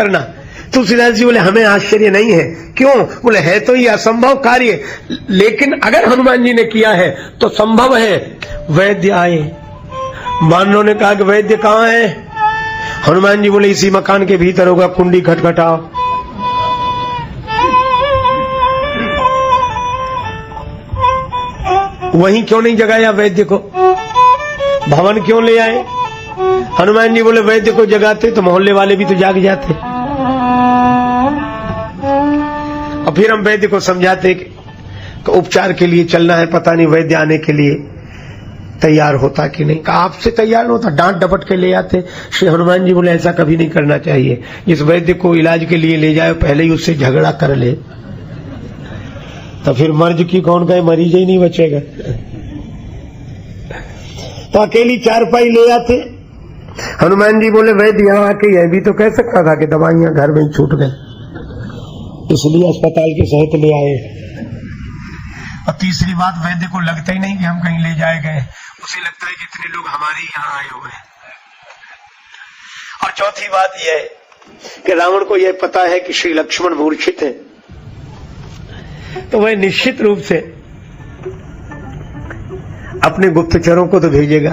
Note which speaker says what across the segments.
Speaker 1: करना। तुलसीदास जी बोले हमें आश्चर्य नहीं है। क्यों? बोले है तो ये असंभव कार्य, लेकिन अगर हनुमान जी ने किया है तो संभव है। वैद्य आए, मानव ने कहा कि वैद्य कहाँ है? हनुमान जी बोले इसी मकान के भीतर होगा, कुंडी खटखटाओ। वहीं क्यों नहीं जगाया वैद्य को? भवन क्यों ले आए? हनुमान जी बोले वैद्य को जगाते तो मोहल्ले वाले भी तो जाग जाते। और फिर हम वैद्य को समझाते कि उपचार के लिए चलना है, पता नहीं वैद्य आने के लिए तैयार होता कि नहीं। आपसे तैयार नहीं होता, डांट डपट के ले आते। श्री हनुमान जी बोले ऐसा कभी नहीं करना चाहिए। जिस वैद्य को इलाज के लिए ले जाए पहले ही उससे झगड़ा कर ले तो फिर मर्ज की कौन कहे, मरीज ही नहीं बचेगा। तो अकेली चारपाई ले आते। हनुमान जी बोले वैद्य यहाँ आके यह भी तो कह सकता था कि दवाइयां घर में ही छूट गई, इसलिए अस्पताल के सहित ले आए। और तीसरी बात, वैद्य को लगता ही नहीं कि हम कहीं ले जाए गए, उसे लगता है कि इतने लोग हमारे यहाँ आए हुए हैं। और चौथी बात यह है कि रावण को यह पता है कि श्री लक्ष्मण मूर्छित है, तो वह निश्चित रूप से अपने गुप्तचरों को तो भेजेगा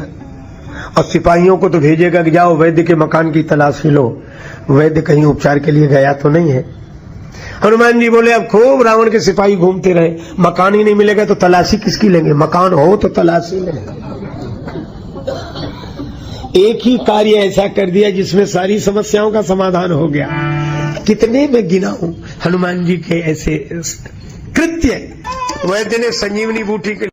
Speaker 1: और सिपाहियों को तो भेजेगा कि जाओ वैद्य के मकान की तलाशी लो, वैद्य कहीं उपचार के लिए गया तो नहीं है। हनुमान जी बोले अब खूब रावण के सिपाही घूमते रहे, मकान ही नहीं मिलेगा तो तलाशी किसकी लेंगे? मकान हो तो तलाशी लेंगे। एक ही कार्य ऐसा कर दिया जिसमें सारी समस्याओं का समाधान हो गया। कितने में गिनाऊं हनुमान जी के ऐसे कृत्य। वैद्य ने संजीवनी बूटी के